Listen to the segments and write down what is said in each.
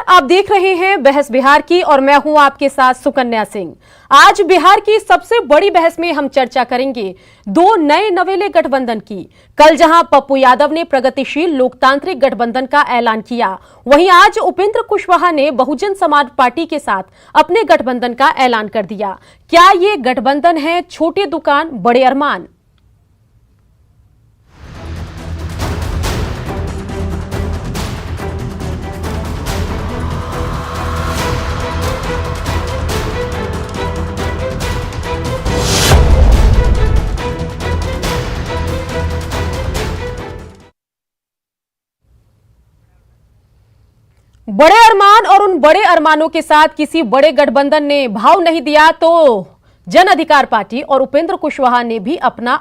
आप देख रहे हैं बहस बिहार की और मैं हूं आपके साथ सुकन्या सिंह। आज बिहार की सबसे बड़ी बहस में हम चर्चा करेंगे दो नए नवेले गठबंधन की। कल जहां पप्पू यादव ने प्रगतिशील लोकतांत्रिक गठबंधन का ऐलान किया, वहीं आज उपेंद्र कुशवाहा ने बहुजन समाज पार्टी के साथ अपने गठबंधन का ऐलान कर दिया। क्या ये गठबंधन है छोटी दुकान बड़े अरमान? बड़े अरमान और उन बड़े अरमानों के साथ किसी बड़े गठबंधन ने भाव नहीं दिया तो जन अधिकार पार्टी और उपेंद्र कुशवाहा ने भी अपना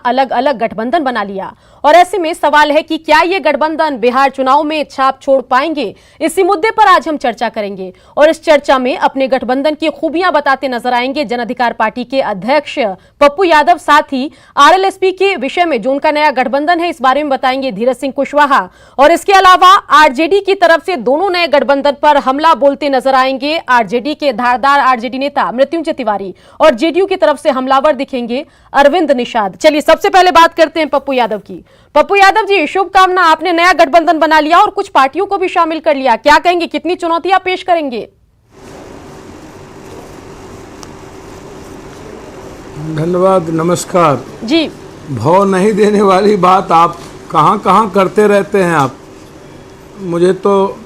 अलग अलग गठबंधन बना लिया। और ऐसे में सवाल है कि क्या ये गठबंधन बिहार चुनाव में छाप छोड़ पाएंगे? इसी मुद्दे पर आज हम चर्चा करेंगे और इस चर्चा में अपने गठबंधन की खूबियां बताते नजर आएंगे जन अधिकार पार्टी के अध्यक्ष पप्पू यादव। साथ ही आरएलएसपी के विषय में जो उनका नया गठबंधन है इस बारे में बताएंगे धीरज सिंह कुशवाहा। और इसके अलावा आरजेडी की तरफ से दोनों नए गठबंधन पर हमला बोलते नजर आएंगे आरजेडी के धारदार आरजेडी नेता मृत्युंजय तिवारी और जेडीयू की तरफ से हमलावर दिखेंगे अरविंद निषाद। चलिए सबसे पहले बात करते हैं पप्पू यादव की। पप्पू यादव जी, शुभकामना, आपने नया गठबंधन बना लिया और कुछ पार्टियों को भी शामिल कर लिया। क्या कहेंगे, कितनी चुनौतियां पेश करेंगे? धन्यवाद, नमस्कार जी। भाव नहीं देने वाली बात आप कहां करते रहते हैं आप। मुझे तो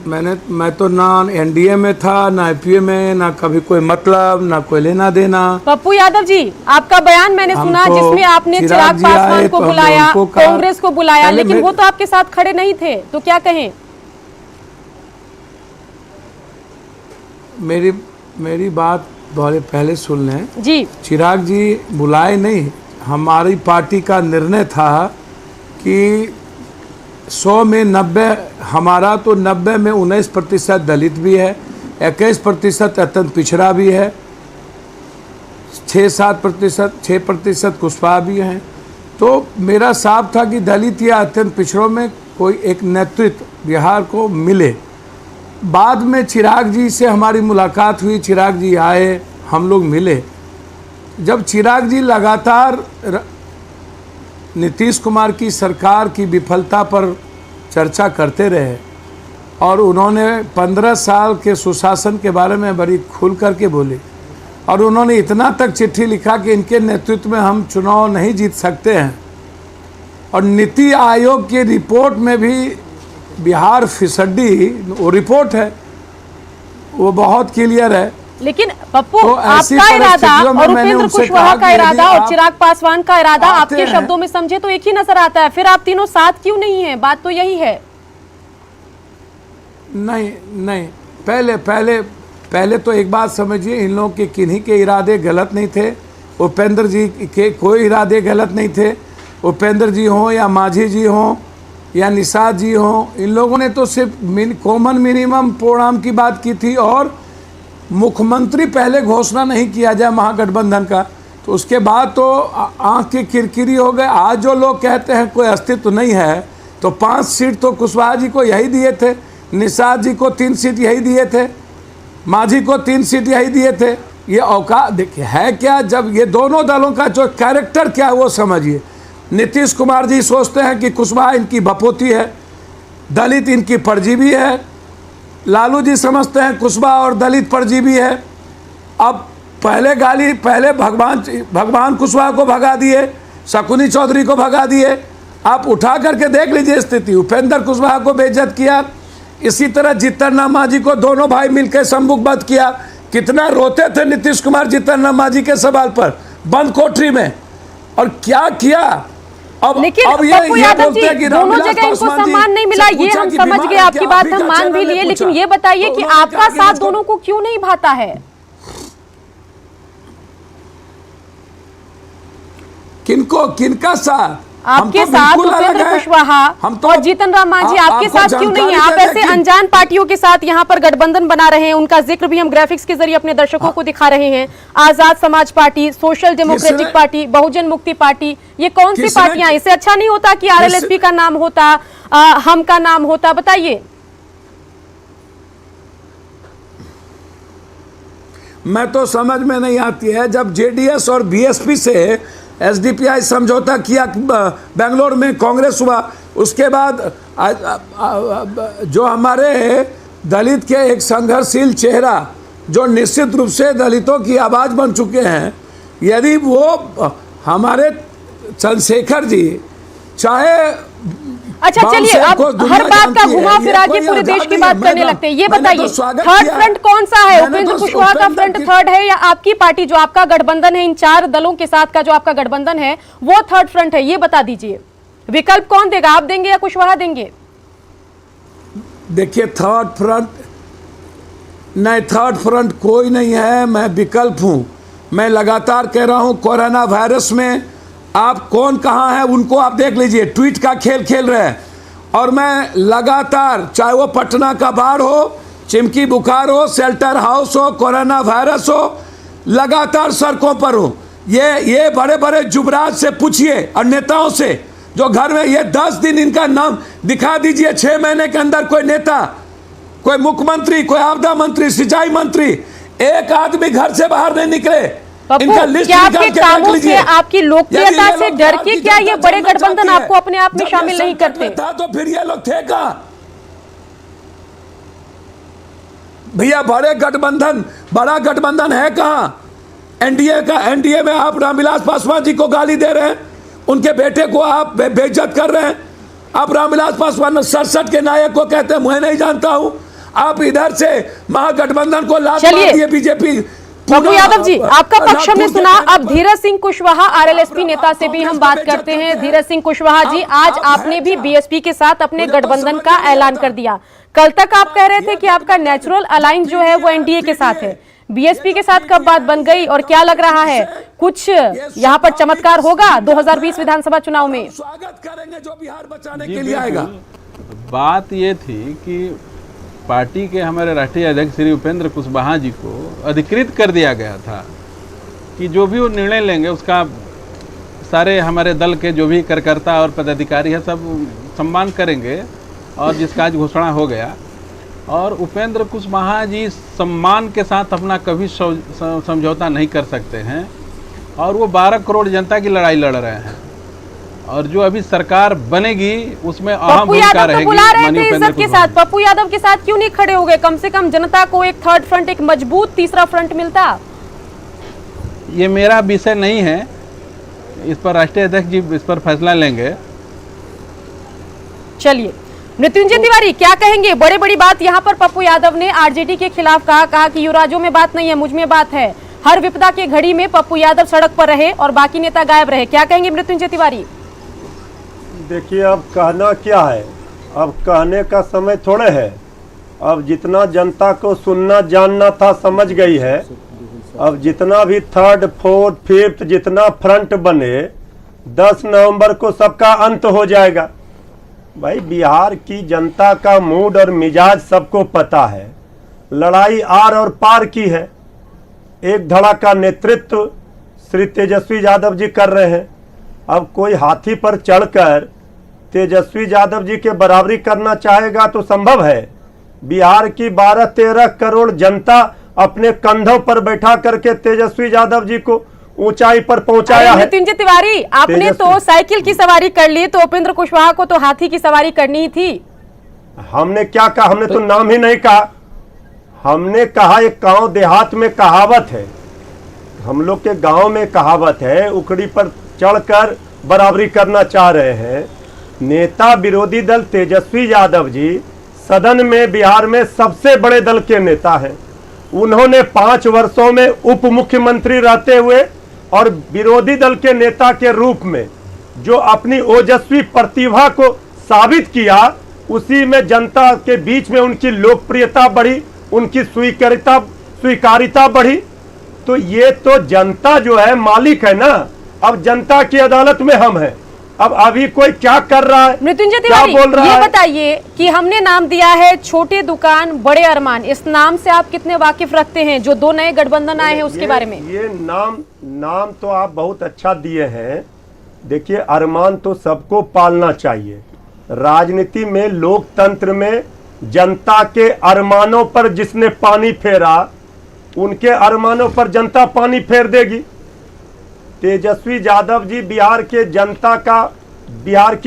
मैं तो ना एनडीए में था, ना आईपीए में, ना कभी कोई मतलब, ना कोई लेना देना। पप्पू यादव जी, आपका बयान मैंने सुना जिसमें आपने चिराग पासवान को बुलाया, कांग्रेस को बुलाया, लेकिन वो तो आपके साथ खड़े नहीं थे, तो क्या कहें? मेरी बात पहले सुन लें जी। चिराग जी बुलाए नहीं, हमारी पार्टी का निर्णय था कि 100 में 90, हमारा तो 90 में 19% दलित भी है, 21% अत्यंत पिछड़ा भी है, 6% कुशवाहा भी हैं। तो मेरा साफ था कि दलित या अत्यंत पिछड़ों में कोई एक नेतृत्व बिहार को मिले। बाद में चिराग जी से हमारी मुलाकात हुई, चिराग जी आए, हम लोग मिले। जब चिराग जी लगातार नीतीश कुमार की सरकार की विफलता पर चर्चा करते रहे और उन्होंने 15 साल के सुशासन के बारे में बड़ी खुल करके बोले और उन्होंने इतना तक चिट्ठी लिखा कि इनके नेतृत्व में हम चुनाव नहीं जीत सकते हैं। और नीति आयोग की रिपोर्ट में भी बिहार फिसड्डी, वो रिपोर्ट है, वो बहुत क्लियर है। लेकिन पप्पू, तो आपका इरादा और उपेंद्र कुशवाहा का इरादा और चिराग पासवान का इरादा आपके शब्दों में समझे तो एक ही नजर आता है, फिर आप तीनों साथ क्यों नहीं हैं? बात तो यही है। नहीं, पहले तो एक बात समझिए, इन लोगों के किन्हीं के इरादे गलत नहीं थे। उपेंद्र जी के कोई इरादे गलत नहीं थे। उपेंद्र जी हों या मांझी जी हों या निषाद जी हों, इन लोगों ने तो सिर्फ कॉमन मिनिमम प्रोग्राम की बात की थी और मुख्यमंत्री पहले घोषणा नहीं किया जाए महागठबंधन का, तो उसके बाद तो आंख की किरकिरी हो गए। आज जो लोग कहते हैं कोई अस्तित्व नहीं है, तो 5 सीट तो कुशवाहा जी को यही दिए थे, निषाद जी को 3 सीट यही दिए थे, मांझी को 3 सीट यही दिए थे। ये औकात देखिए है क्या? जब ये दोनों दलों का जो कैरेक्टर क्या है वो समझिए। नीतीश कुमार जी सोचते हैं कि कुशवाहा इनकी बपोती है, दलित इनकी परजीवी है। लालू जी समझते हैं कुशवाहा और दलित परजीवी है। अब पहले भगवान कुशवाहा को भगा दिए, शकुनी चौधरी को भगा दिए। आप उठा करके देख लीजिए स्थिति। उपेंद्र कुशवाहा को बेइज्जत किया, इसी तरह जितन मांझी को दोनों भाई मिलकर सम्मुखबद्ध किया। कितना रोते थे नीतीश कुमार जितन मांझी के सवाल पर बंद कोठरी में, और क्या किया। लेकिन पप्पू यादव जी, दोनों जगह इनको सम्मान नहीं मिला, ये हम समझ गए, आपकी बात हम मान भी लिए, लेकिन ये बताइए कि आपका साथ दोनों को क्यों नहीं भाता है? किनका साथ? आपके साथ उपेंद्र कुशवाहा और जीतन राम मांझी आपके साथ क्यों नहीं है? आप ऐसे अनजान पार्टियों के साथ यहाँ पर गठबंधन बना रहे हैं, उनका जिक्र भी हम ग्राफिक्स के जरिए अपने दर्शकों को दिखा रहे हैं। Azad Samaj party, social democratic party, बहुजन मुक्ति पार्टी, ये कौन सी पार्टियां? इससे अच्छा नहीं होता कि आरएलएसपी का नाम होता, हम का नाम होता? बताइए। मैं तो समझ में नहीं आती है, जब जेडीएस और बीएसपी से एसडीपीआई समझौता किया, बेंगलोर में कांग्रेस हुआ, उसके बाद जो हमारे दलित के एक संघर्षशील चेहरा जो निश्चित रूप से दलितों की आवाज़ बन चुके हैं, यदि वो हमारे चंद्रशेखर जी चाहे अच्छा चलिए, अब हर बात का घुमा फिरा के पूरे देश की बात करने लगते हैं। ये बताइए थर्ड फ्रंट कौन सा है? उपेंद्र कुशवाहा का फ्रंट थर्ड है या आपकी पार्टी जो आपका गठबंधन है इन 4 दलों के साथ का जो आपका गठबंधन है वो थर्ड फ्रंट है? ये बता दीजिए, विकल्प कौन देगा, आप देंगे या कुशवाहा देंगे? देखिए थर्ड फ्रंट नहीं, थर्ड फ्रंट कोई नहीं है, मैं विकल्प हूं। मैं लगातार कह रहा हूं, कोरोना वायरस में आप कौन कहां है उनको आप देख लीजिए, ट्वीट का खेल खेल रहे हैं। और मैं लगातार, चाहे वो पटना का बाढ़ हो, चिमकी बुखार हो, शेल्टर हाउस हो, कोरोना वायरस हो, लगातार सड़कों पर हूं। ये बड़े बड़े जुबराज से पूछिए और नेताओं से जो घर में, ये 10 दिन इनका नाम दिखा दीजिए, 6 महीने के अंदर कोई नेता, कोई मुख्यमंत्री, कोई आपदा मंत्री, सिंचाई मंत्री, एक आदमी घर से बाहर नहीं निकले। इनका लिस्ट आपके कामों से, आपकी लोकप्रियता से डर के क्या ये बड़े गठबंधन आपको अपने आप में शामिल नहीं करते? तो फिर ये लोग थे कहां भैया? बड़ा गठबंधन है कहां? एनडीए का, एनडीए में आप रामविलास पासवान जी को गाली दे रहे हैं, उनके बेटे को आप बेइज्जत कर रहे हैं। आप रामविलास पासवान 67 के नायक को कहते हैं मैं नहीं जानता हूं। आप इधर से महागठबंधन को लात मार दिए बीजेपी। पप्पू यादव जी, आपका पक्ष हमने सुना। अब धीरज सिंह कुशवाहा आरएलएसपी नेता से भी हम बात करते हैं। धीरज सिंह कुशवाहा जी, आज आपने भी बीएसपी के साथ अपने गठबंधन का ऐलान कर दिया। कल तक आप कह रहे थे कि आपका नेचुरल अलायंस जो है वो एनडीए के साथ है, बीएसपी के साथ कब बात बन गई और क्या लग रहा है, कुछ यहाँ पर चमत्कार होगा 2020 विधानसभा चुनाव में? स्वागत करेंगे जो बिहार बचाने के लिए आएगा। बात ये थी कि पार्टी के हमारे राष्ट्रीय अध्यक्ष श्री उपेंद्र कुशवाहा जी को अधिकृत कर दिया गया था कि जो भी वो निर्णय लेंगे उसका सारे हमारे दल के जो भी कार्यकर्ता और पदाधिकारी है सब सम्मान करेंगे, और जिसका आज घोषणा हो गया। और उपेंद्र कुशवाहा जी सम्मान के साथ अपना कभी समझौता नहीं कर सकते हैं, और वो 12 करोड़ जनता की लड़ाई लड़ रहे हैं, और जो अभी सरकार बनेगी उसमें अहम भूमिका रहेगी। बुला रहे थे इज्जत के साथ, पप्पू यादव के साथ क्यों नहीं खड़े हो गए? कम से कम जनता को एक थर्ड फ्रंट, एक मजबूत तीसरा फ्रंट मिलता। ये मेरा विषय नहीं है, इस पर राष्ट्रीय अध्यक्ष जी इस पर फैसला लेंगे। चलिए, मृत्युंजय तिवारी क्या कहेंगे? बड़ी बात यहाँ पर पप्पू यादव ने आरजेडी के खिलाफ कहा कि युवराजों में बात नहीं है, मुझ में बात है। हर विपदा के घड़ी में पप्पू यादव सड़क पर रहे और बाकी नेता गायब रहे। क्या कहेंगे मृत्युंजय तिवारी? देखिए, अब कहना क्या है, अब कहने का समय थोड़े है। अब जितना जनता को सुनना जानना था समझ गई है। अब जितना भी थर्ड, फोर्थ, फिफ्थ जितना फ्रंट बने 10 नवंबर को सबका अंत हो जाएगा। भाई, बिहार की जनता का मूड और मिजाज सबको पता है। लड़ाई आर और पार की है। एक धड़ा का नेतृत्व श्री तेजस्वी यादव जी कर रहे हैं। अब कोई हाथी पर चढ़कर तेजस्वी यादव जी के बराबरी करना चाहेगा तो संभव है। बिहार की 12-13 करोड़ जनता अपने कंधों पर बैठा करके तेजस्वी यादव जी को ऊंचाई पर पहुंचाया है। मृत्युंजय तिवारी, आपने तो साइकिल की सवारी कर ली, तो उपेंद्र कुशवाहा को तो हाथी की सवारी करनी ही थी। हमने क्या कहा? हमने तो नाम ही नहीं कहा। हमने कहा एक गांव देहात में कहावत है, हम लोग के गांव में कहावत है, उखड़ी पर चढ़कर बराबरी करना चाह रहे हैं। नेता विरोधी दल तेजस्वी यादव जी सदन में बिहार में सबसे बड़े दल के नेता हैं। उन्होंने 5 वर्षों में उप मुख्यमंत्री रहते हुए और विरोधी दल के नेता के रूप में जो अपनी ओजस्वी प्रतिभा को साबित किया, उसी में जनता के बीच में उनकी लोकप्रियता बढ़ी, उनकी स्वीकारिता बढ़ी। तो ये तो जनता जो है मालिक है ना। अब जनता की अदालत में हम हैं। अब अभी कोई क्या कर रहा है, मृत्युंजय तिवारी, ये बताइए कि हमने नाम दिया है छोटे दुकान बड़े अरमान, इस नाम से आप कितने वाकिफ रखते हैं? जो 2 नए गठबंधन आए हैं उसके बारे में। ये नाम तो आप बहुत अच्छा दिए हैं। देखिए, अरमान तो सबको पालना चाहिए। राजनीति में, लोकतंत्र में जनता के अरमानों पर जिसने पानी फेरा उनके अरमानों पर जनता पानी फेर देगी। तेजस्वी यादव जी बिहार की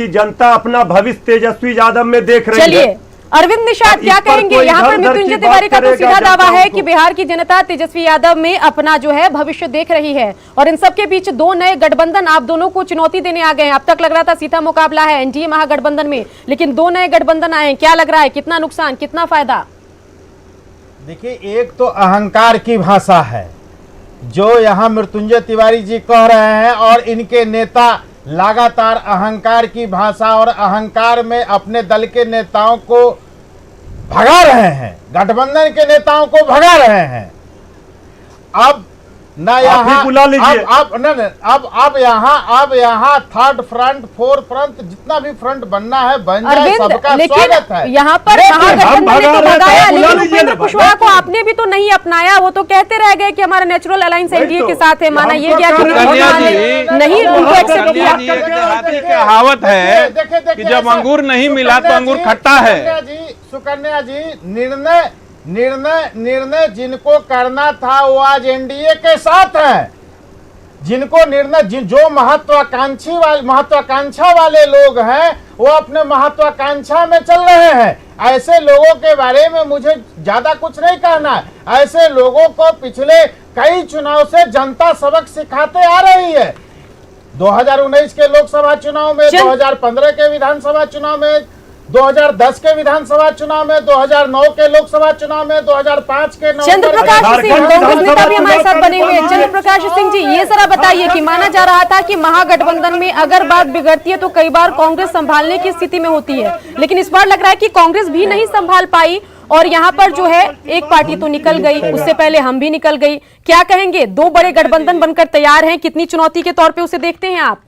जनता अपना भविष्य तेजस्वी यादव में देख रही है। चलिए अरविंद निषाद क्या कहेंगे? यहाँ पर मृत्युंजय तिवारी का तो सीधा दावा है कि बिहार की जनता तेजस्वी यादव में अपना जो है भविष्य देख रही है, और इन सबके बीच दो नए गठबंधन आप दोनों को चुनौती देने आ गए हैं। अब तक लग रहा था सीधा मुकाबला है एनडीए महागठबंधन में, लेकिन दो नए गठबंधन आए हैं। क्या लग रहा है, कितना नुकसान कितना फायदा? देखिए, एक तो अहंकार की भाषा है जो यहाँ मृत्युंजय तिवारी जी कह रहे हैं, और इनके नेता लगातार अहंकार की भाषा और अहंकार में अपने दल के नेताओं को भगा रहे हैं, गठबंधन के नेताओं को भगा रहे हैं। अब ना यहाँ बुला लीजिए। अब यहाँ थर्ड फ्रंट, फोर्थ फ्रंट, जितना भी फ्रंट बनना है बन जाए, अरविंद, सबका लेकिन स्वागत है। यहाँ पर महागठबंधन ने तो भगाया, लेकिन उपेंद्र कुशवाहा को ना। आपने भी तो नहीं अपनाया। वो तो कहते रह गए कि हमारा नेचुरल अलायंस एनडीए के साथ है। माना ये गया कि नहीं उनको एक्सेप्ट किया। देहाती कहावत है कि जब अंगूर नहीं मिला तो अंगूर खट्टा है। सुकन्या जी, निर्णय जिनको करना था वो आज एनडीए के साथ है। जिनको निर्णय, जो महत्वाकांक्षा वाले लोग हैं वो अपने महत्वाकांक्षा में चल रहे हैं। ऐसे लोगों के बारे में मुझे ज्यादा कुछ नहीं कहना है। ऐसे लोगों को पिछले कई चुनाव से जनता सबक सिखाते आ रही है। 2019 के लोकसभा चुनाव में, 2015 के विधानसभा चुनाव में, 2010 के विधानसभा चुनाव में, 2009 के लोकसभा चुनाव में, 2005 के चंद्र प्रकाश सिंह कांग्रेस नेता भी हमारे साथ बने हुए हैं। चंद्र प्रकाश सिंह जी, ये जरा बताइए कि माना जा रहा था कि महागठबंधन में अगर बात बिगड़ती है तो कई बार कांग्रेस संभालने की स्थिति में होती है, लेकिन इस बार लग रहा है कि कांग्रेस भी नहीं संभाल पाई, और यहाँ पर जो है एक पार्टी तो निकल गई, उससे पहले हम भी निकल गई। क्या कहेंगे, दो बड़े गठबंधन बनकर तैयार हैं, कितनी चुनौती के तौर पे उसे देखते हैं आप?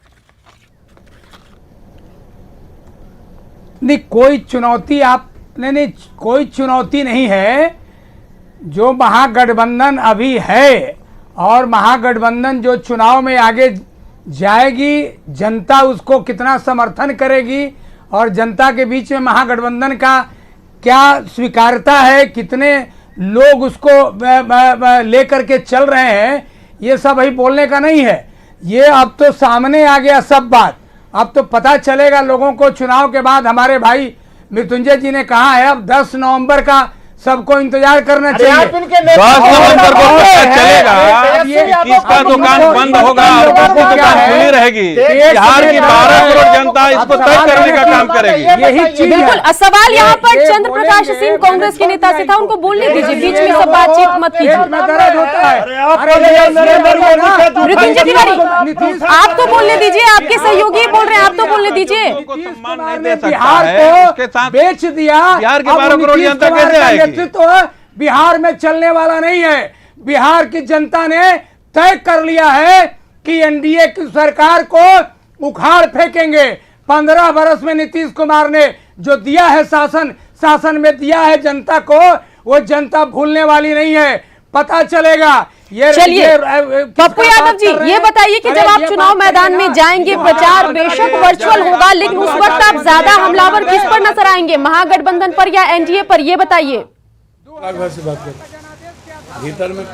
नहीं, कोई चुनौती नहीं, कोई चुनौती नहीं है। जो महागठबंधन अभी है और महागठबंधन जो चुनाव में आगे जाएगी, जनता उसको कितना समर्थन करेगी और जनता के बीच में महागठबंधन का क्या स्वीकार्यता है, कितने लोग उसको लेकर के चल रहे हैं, ये सब अभी बोलने का नहीं है। ये अब तो सामने आ गया सब बात। अब तो पता चलेगा लोगों को चुनाव के बाद। हमारे भाई मृत्युंजय जी ने कहा है अब 10 नवंबर का सबको इंतजार करना चाहिए। 10 नवंबर को पता चलेगा किसका दुकान बंद होगा और किसकी दुकान खुली रहेगी। बिहार की 12 करोड़ जनता इसको तय करने का काम करेगी। यही चीज बिल्कुल। सवाल यहाँ पर चंद्र प्रकाश सिंह कांग्रेस के नेता से था, उनको बोलने दीजिए, बीच में सब बातचीत मत कीजिए। दर्द होता है। मृत्युंजय तिवारी, आप तो बोलने दीजिए, आपके सहयोगी बोल रहे हैं, आप तो बोलने दीजिए। सम्मान नहीं दे सकता बिहार है, को उसके साथ बेच दिया। बिहार की 12 करोड़ जनता कैसे आएगी? नेतृत्व बिहार में चलने वाला नहीं है। बिहार की जनता ने तय कर लिया है कि एनडीए की सरकार को उखाड़ फेंकेंगे। 15 वर्ष में नीतीश कुमार ने जो दिया है शासन में दिया है जनता को, वो जनता भूलने वाली नहीं है। पता चलेगा। चलिए पप्पू यादव जी, ये बताइए कि जब आप चुनाव मैदान में जाएंगे, प्रचार बेशक वर्चुअल होगा, लेकिन उस वक्त आप ज्यादा हमलावर किस पर नजर आएंगे, महागठबंधन पर या एनडीए पर, ये बताइए। भीतर में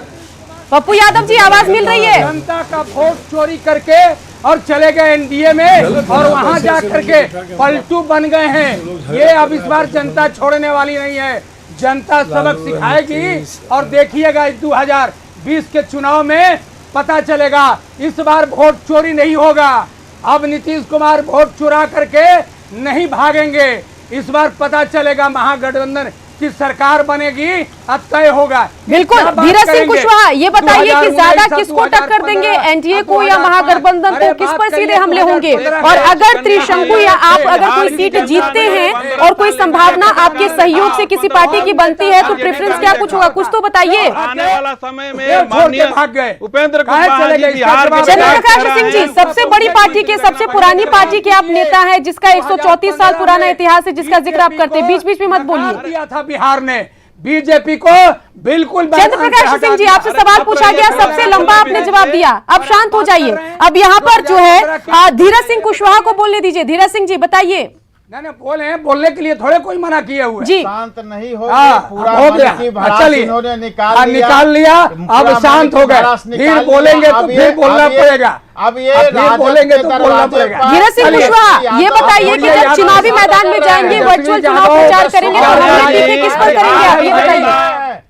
पप्पू यादव जी, आवाज मिल रही है? जनता का वोट चोरी करके और चले गए एनडीए में और वहां जा करके पलटू बन गए हैं। ये अब इस बार जनता छोड़ने वाली नहीं है। जनता सबक सिखाएगी और देखिएगा 2020 के चुनाव में पता चलेगा। इस बार वोट चोरी नहीं होगा। अब नीतीश कुमार वोट चुरा करके नहीं भागेंगे। इस बार पता चलेगा महागठबंधन की सरकार बनेगी, अब तय होगा। बिल्कुल। धीरज सिंह कुशवाहा, ये बताइए कि ज्यादा किसको टक्कर देंगे, एनडीए को या महागठबंधन को, किस पर सीधे हमले होंगे? और अगर त्रिशंकु या आप अगर कोई सीट जीतते हैं और कोई संभावना आपके सहयोग से किसी पार्टी की बनती है तो प्रेफरेंस क्या कुछ होगा, कुछ तो बताइए। आने वाला समय में माननीय भाग गए उपेंद्र कुशवाहा जी बिहार के चंद्र प्रकाश सिंह जी, सबसे बड़ी पार्टी के, सबसे पुरानी पार्टी के आप नेता हैं, जिसका 134 साल पुराना इतिहास है, जिसका जिक्र आप करते हैं, बीच बीच में मत बोलिए। बिहार ने बीजेपी को बिल्कुल। चंद्र प्रकाश सिंह जी, आपसे सवाल पूछा गया, सबसे लंबा आपने जवाब दिया, अब शांत हो जाइए। अब यहाँ पर जो है धीरज सिंह कुशवाहा को बोलने दीजिए। धीरज सिंह जी बताइए। नहीं बोले हैं, बोलने के लिए थोड़े कोई मना किए हुए। जी शांत नहीं हो पूरा हो मन गया। की भड़ास चलिए, इन्होंने निकाल लिया। अब शांत हो गए। फिर बोलेंगे तो फिर बोलना पड़ेगा। अब ये फिर बोलेंगे तो बोलना पड़ेगा। धीरज सिंह कुशवाहा ये बताइए कि जब चुनावी मैदान में जाएंगे, वर्चुअल चुनाव प्रचार करेंगे तो रणनीति किस पर करेंगे, आप ये बताइए।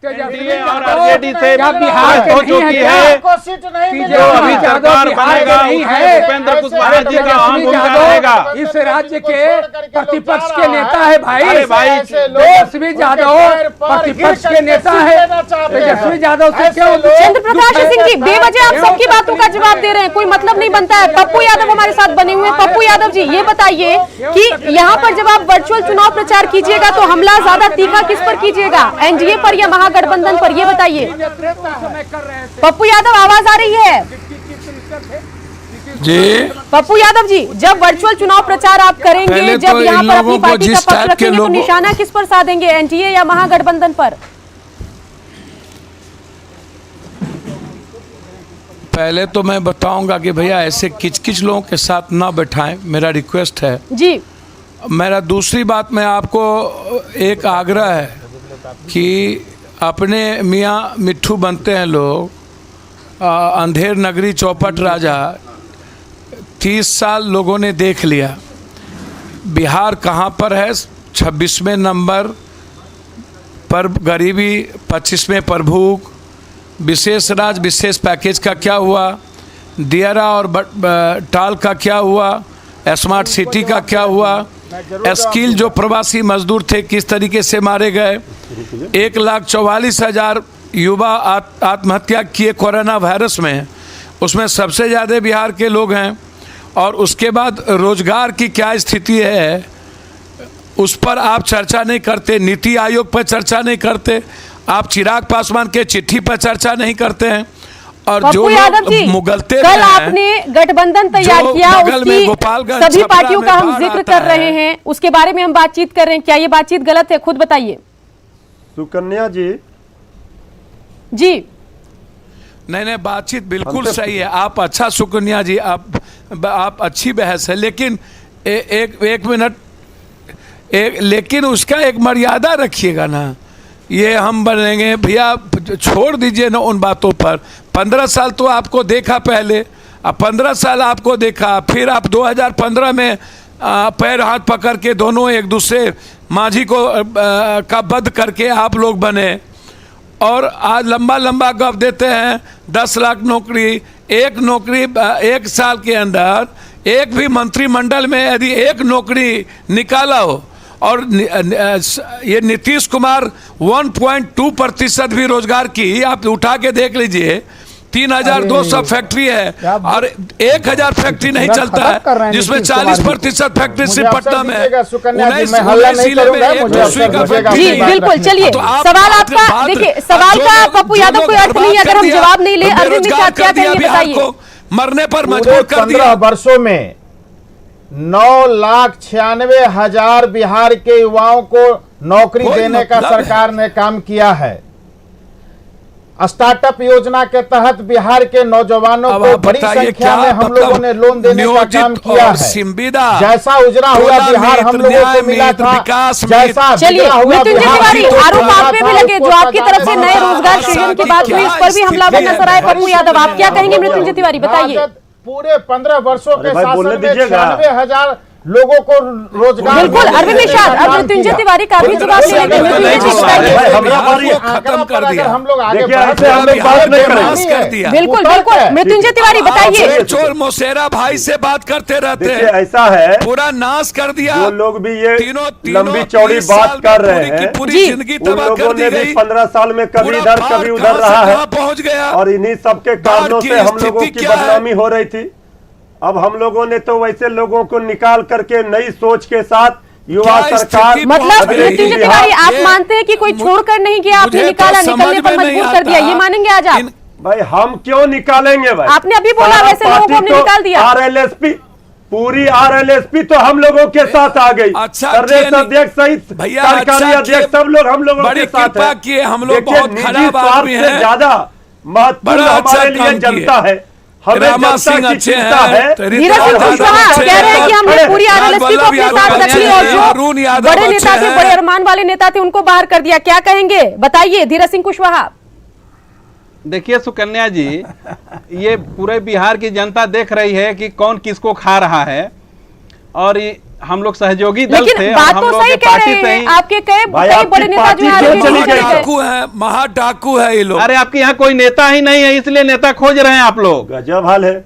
और आरजेडी से बिहार हो चुकी है, को सीट नहीं मिली। जो अभी सरकार बनेगा उसमें उपेंद्र कुशवाहा जी का अहम भूमिका रहेगा। इस राज्य के प्रतिपक्ष के नेता है भाई। अरे भाई, तेजस्वी यादव प्रतिपक्ष के नेता है। तेजस्वी यादव से क्यों? चंद्र प्रकाश सिंह जी, बेवजह आप सबकी बातों का जवाब दे रहे हैं, कोई मतलब नहीं बनता है। पप्पू यादव हमारे साथ बने हुए हैं। पप्पू यादव जी ये बताइए कि यहाँ पर जब आप वर्चुअल चुनाव प्रचार कीजिएगा तो हमला ज्यादा तीखा किस पर कीजिएगा, एनडीए पर या महागठबंधन पर, ये बताइए। पप्पू यादव आवाज आ रही है? जी पप्पू यादव जी, जब वर्चुअल चुनाव प्रचार आप करेंगे, पहले जब तो यहाँ इन पर लोगों अपनी को पार्टी का जिस पक्ष टाइप के रखेंगे तो लोगों- निशाना किस पर साधेंगे, एनडीए या महागठबंधन पर? पहले तो मैं बताऊंगा कि भैया ऐसे किच लोगों के साथ ना बैठाएं, मेरा रिक्वेस्ट है। जी मेरा दूसरी बात में आपको एक आग्रह है कि अपने मियाँ मिट्ठू बनते हैं लोग, अंधेर नगरी चौपट राजा, 30 साल लोगों ने देख लिया बिहार कहाँ पर है। 26वें नंबर पर गरीबी, 25वें पर भूख, विशेष राज्य विशेष पैकेज का क्या हुआ, दियरा और टाल का क्या हुआ, स्मार्ट सिटी का क्या हुआ, स्किल जो प्रवासी मजदूर थे किस तरीके से मारे गए, 1,44,000 युवा आत्महत्या किए कोरोना वायरस में, उसमें सबसे ज़्यादा बिहार के लोग हैं। और उसके बाद रोजगार की क्या स्थिति है उस पर आप चर्चा नहीं करते, नीति आयोग पर चर्चा नहीं करते, आप चिराग पासवान के चिट्ठी पर चर्चा नहीं करते हैं। और जो लोग मुगलते कल आपने गठबंधन तैयार किया, उसकी सभी पार्टियों का हम जिक्र कर रहे हैं, उसके बारे में हम बातचीत कर रहे हैं, क्या ये बातचीत गलत है, खुद बताइए। सुकन्या जी जी नहीं बातचीत बिल्कुल सही है, आप अच्छा सुकन्या जी, आप अच्छी बहस है, लेकिन एक मिनट, लेकिन उसका एक मर्यादा रखिएगा ना। ये हम बनेंगे भैया, छोड़ दीजिए ना उन बातों पर। 15 साल तो आपको देखा पहले, अब 15 साल आपको देखा, फिर आप 2015 में पैर हाथ पकड़ के दोनों एक दूसरे मांझी को का बध करके आप लोग बने, और आज लंबा लंबा गप देते हैं 10 लाख नौकरी, एक नौकरी 1 साल के अंदर, एक भी मंत्रिमंडल में यदि एक नौकरी निकाला हो, और ये नीतीश कुमार 1.2% भी रोजगार की आप उठा के देख लीजिए, 3,200 फैक्ट्री है और 1,000 फैक्ट्री नहीं चलता है, जिसमें 40% फैक्ट्री सिर्फ पटना में है। जी बिल्कुल, चलिए सवाल आपका, देखिए सवाल का पप्पू यादव कोई अर्थ नहीं, अगर हम जवाब नहीं ले, अरविंद निषाद क्या कहेंगे बताइए। मरने पर मजबूर कर दिया। 15 वर्षों में 9,96,000 बिहार के युवाओं को नौकरी देने का सरकार ने काम किया है। स्टार्टअप योजना के तहत बिहार के नौजवानों को बड़ी संख्या में हम लोगों ने लोन देने का काम किया है। जैसा उजरा हुआ बिहार हम लोगों को मिला था, जैसा चलिए मृत्युंजय तिवारी, आरोप आप पे भी लगे, जो आपकी तरफ से नए रोजगार सृजन की बात हुई, उस पर भी हमलावर नजर आए पप्पू यादव, आप क्या कहेंगे मृत्युंजय तिवारी, बताइए। पूरे 15 वर्षों के शासन में 96,000 लोगों को रोजगार। बिल्कुल, अरविंद निषाद, अब मृत्युंजय तिवारी का भी जवाब देंगे, खत्म कर दिया। हम लोग आगे बिल्कुल बिल्कुल, मृत्युंजय तिवारी बताइए। चोर मोसेरा भाई से बात करते रहते हैं, ऐसा है पूरा नाश कर दिया। वो लोग भी ये तीनों लंबी चौड़ी बात कर रहे हैं, पूरी जिंदगी उन तबाह कर लोगों दी ने गई। भी 15 साल में कभी इधर कभी उधर रहा है, पहुंच गया, और इन्हीं सबके कारणों से हम लोगों की बदनामी हो रही थी। अब हम लोगों ने तो वैसे लोगों को निकाल करके नई सोच के साथ युवा सरकार, मतलब मृत्युंजय तिवारी, आप मानते हैं कि कोई छोड़कर नहीं गया, आपने निकाला, निकलने पर मजबूर कर दिया, ये मानेंगे आज आप? भाई हम क्यों निकालेंगे भाई, आपने अभी बोला वैसे लोगों को हमने निकाल दिया। RLSP, पूरी RLSP तो हम लोगों के साथ आ गई, प्रदेश अध्यक्ष सहित कार्यकारी अध्यक्ष सब लोग हम लोगों के साथ है। हम लोग बहुत खराब आदमी हैं, ज्यादा महत्वपूर्ण हमारे लिए जनता है। हमें रामा जनता सिंह की अच्छे चिंता हैं, है। धीरज सिंह कुशवाहा कह रहे हैं कि हमने पूरी आरएलएसपी को अपने साथ रख ली और अरुण जो यादव बड़े अच्छे नेता थे, हैं। बड़े अरमान वाले नेता थे, उनको बाहर कर दिया। क्या कहेंगे, बताइए धीरज सिंह कुशवाहा। देखिए सुकन्या जी, ये पूरे बिहार की जनता देख रही है कि कौन किसको खा रहा है, और ये हम लोग सहयोगी दल थे लेकिन और बात हम तो लोग सही के कह पार्टी रहे से हैं, ही। आपके कई भाई, बड़े आपकी नेता जो पार्टी हैं क्यों आरएलएसपी चली को गई? छोड़ गए। डाकू है, महाडाकू है ये लोग। अरे आपके यहाँ कोई नेता ही नहीं है, इसलिए नेता खोज रहे हैं आप लोग। गजब हाल है,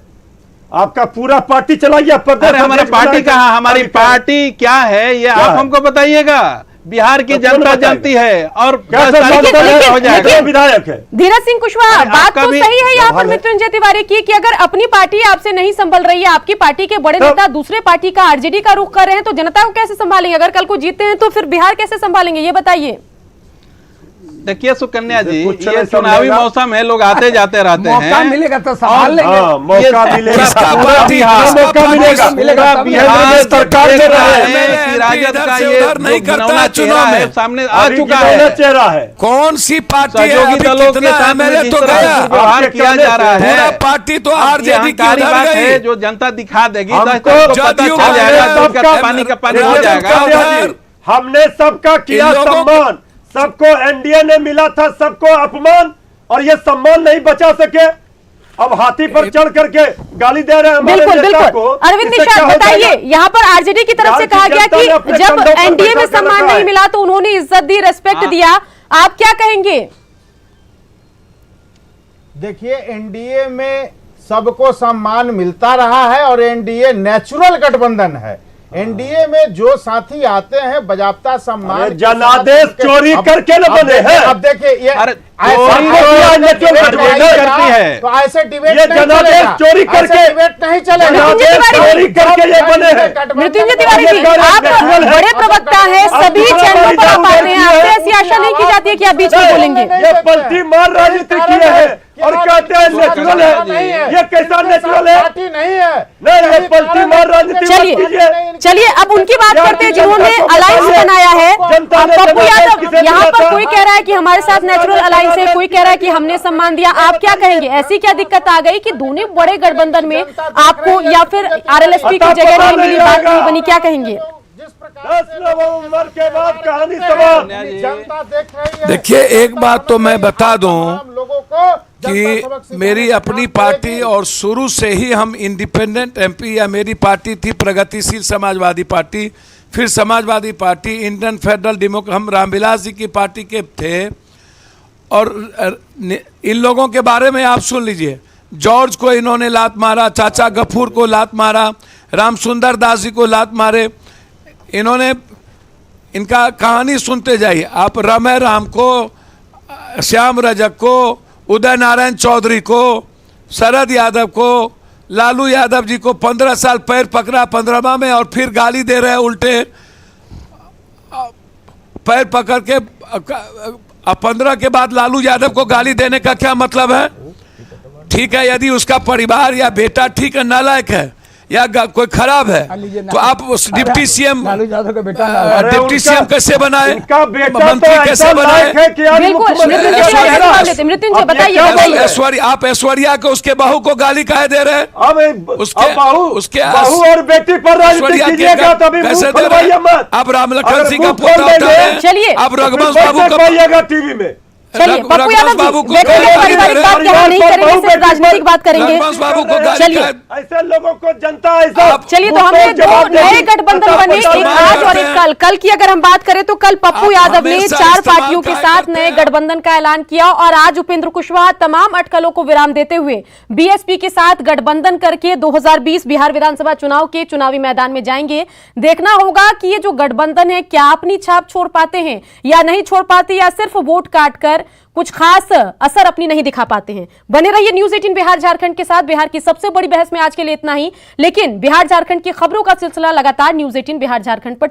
आपका पूरा पार्टी चलाइए। अरे हमारी पार्टी कहाँ, हमारी पार्टी क्या है ये क्या आप है? हमको बताइएगा। बिहार की तो कौन जनता बताएगा? जानती है, और क्या 10 तारीख को लेकिन- हो जाएगा। लेकिन- विधायक है। धीरज सिंह कुशवाहा, अरे बात आपका तो भी सही है यहाँ पर हाल है। मृत्युंजय तिवारी की कि अगर अपनी पार्टी आपसे नहीं संभल रही है, आपकी पार्टी के बड़े तो- नेता दूसरे पार्टी का आरजेडी का रुख कर रहे हैं, तो जनता को कैसे संभालेंगे? अगर कल को जीतते हैं तो फिर बिहार कैसे संभालेंगे, ये बताइए। देखिए सुकन्या जी, कुछ ये नहीं चुनावी समझेगा। मौसम है, लोग आते जाते रहते हैं। मौका मिलेगा तो संभाल लेंगे। हाँ, मौका मिलेगा। इसका पूरा पार्टी, बिहार, इसका मौका पार्टी, मिलेगा। मिलेगा पूरा तब बिहार मिलेगा। सरकार देख में रहा रहे है हैं, कि राजद इधर का से ये उधर नहीं जो करता गिनौना है चुनाव चेहरा में। है, सामने आ अभी चुका गिनौना है। चेहरा है। कौन सी पार्टी है? सहयोगी अभी दलों के कितना साथ में एमएलए जिस तो तरह गया, से व्यवहार आपके किया जा रहा कहने से पूरा है, पार्टी तो अब आरजेडी की अहंकारी उधर बात है गई। जो जनता दिखा देगी, हमको 10 तारीख को पता जदयू चल जाएगा, का दूध का पानी का पानी हो जाएगा। हमने सबका किया इन लोगों को- सम्मान, सबको एनडीए ने मिला था, सबको अपमान, और ये सम्मान नहीं बचा सके। अब हाथी पर चढ़ करके गाली दे रहे हैं हमारे बिल्कुल नेता बिल्कुल। को। अरविंद इससे क्या निषाद, हो बताइए, जाएगा? यहाँ पर आरजेडी की तरफ से बिहार कहा की गया जनता ने कि अपने जब कंधों पर एनडीए में बैठा के सम्मान रखा नहीं है। मिला तो उन्होंने इज्जत दी, रेस्पेक्ट दिया। आप क्या कहेंगे? देखिए, एनडीए में सबको सम्मान मिलता रहा है और एनडीए नेचुरल गठबंधन है। एनडीए में जो साथी आते हैं बजाबता सम्मान अरे के जनादेश साथ उनके- चोरी अब- करके न अब बने देखिए- हैं। अब देखिए ये अरे ऐसा चोरी डिबेट किया, नहीं चोरी चलेगा, करती है। तो ऐसे डिबेट ये नहीं जनादेश चलेगा, चोरी ऐसे करके- डिबेट नहीं चलेगा। जनादेश चोरी करके ये बने हैं। मृत्युंजय तिवारी जी, ये कार्य आप नेचुरल है। बड़े प्रवक्ता हैं, आप सभी दूसरा चैनलों पर आप परिचय आते हैं, उधर आपसे किया ऐसी आशा नहीं की जाती है कि आप बीच में बोलेंगे। ये पलटी मार राजनीति किए हैं और कहते हैं नेचुरल है। ये कैसा नेचुरल है? पार्टी नहीं है। नहीं, ये पलटी मार राजनीति मत कीजिए। चलिए अब उनकी बात करते हैं जिन्होंने अलायंस बनाया है। जनता अब ने पप्पू जनादेश यादव, किसे यहाँ दिया पर था? कोई कह रहा है कि हमारे साथ नेचुरल अलायंस है, कोई कह रहा है कि हमने सम्मान दिया। आप क्या कहेंगे, ऐसी क्या दिक्कत आ गई कि दोनों बड़े गठबंधन में आपको या फिर आरएलएसपी की जगह नहीं मिली, बात नहीं बनी, क्या कहेंगे? जिस प्रकार 10 नवंबर के बाद कहानी समाप्त। जनता देख रही है। देखिए, एक बात तो मैं बता दूं तमाम लोगों को जनता कि सबक सिखाने मेरी का अपनी काम पार्टी करेगी। और शुरू से ही हम इंडिपेंडेंट एमपी, या मेरी पार्टी थी प्रगतिशील समाजवादी पार्टी, फिर Samajwadi party, Indian federal Democrat, हम रामविलास जी की पार्टी के थे। और इन लोगों के बारे में आप सुन लीजिए, जॉर्ज को इन्होंने लात मारा, चाचा गफूर को लात मारा, रामसुंदर दास जी को लात मारे। इन्होंने, इनका कहानी सुनते जाइए आप। रमे राम को, श्याम रजक को, उदय नारायण चौधरी को, शरद यादव को, लालू यादव जी को 15 साल पैर पकड़ा 15वां में, और फिर गाली दे रहे हैं उल्टे। पैर पकड़ के 15 के बाद लालू यादव को गाली देने का क्या मतलब है? ठीक है, यदि उसका परिवार या बेटा ठीक है, नालायक है या कोई खराब है, तो आप उस डिप्टी सीएम, लालू यादव का बेटा डिप्टी सीएम कैसे बनाए, इनका बेटा मंत्री तो कैसे ऐसा बनाए? लायक है कि आज बिल्कुल, मुख्यमंत्री मृत्युंजय ऐसा है ना। मृत्युंजय अब ये बताइए, क्या बताइए। बोल रहे हैं? आप ऐश्वर्या को, उसके बहू को गाली काहे दे रहे हैं? अब उसके- उसके बहू और बेटी पर राजनीति ऐश्वर्या कीजिएगा के तभी कैसे मुंह दे रहे खुलवाइए हैं? मत। अब रामलखन अगर सिंह का मुंह पोता खोल उठा देंगे, है। चलिए। अब रघुवंश बाबू बैठक का, पाइएगा टीवी में। चलिए पप्पू रघुवंश यादव बाबू जी, को बेटे गाली के दे पारिवारिक रहे बात हैं। यहाँ नहीं करेंगे, सिर्फ राजनीतिक बात करेंगे। रघुवंश बाबू को गाली चलिए। का, ऐसे लोगों को जनता ऐसा चलिए तो हमने दो नए गठबंधन बने, एक आज और एक कल। कल की अगर हम बात करें तो कल पप्पू यादव ने हमेशा 4 इस्तेमाल पार्टियों के काय साथ करते नए हैं। गठबंधन का ऐलान किया, और आज उपेंद्र कुशवाहा तमाम अटकलों को विराम देते हुए बीएसपी के साथ गठबंधन करके 2020 बिहार विधानसभा चुनाव के चुनावी मैदान में जाएंगे। देखना होगा कि ये जो गठबंधन है क्या अपनी छाप छोड़ पाते हैं या नहीं छोड़ पाते, या सिर्फ वोट काटकर कुछ खास असर अपनी नहीं दिखा पाते हैं। बने रहिए न्यूज़ 18 बिहार झारखंड के साथ। बिहार की सबसे बड़ी बहस में आज के लिए इतना ही, लेकिन बिहार झारखंड की खबरों का सिलसिला लगातार न्यूज़ 18 बिहार झारखंड पर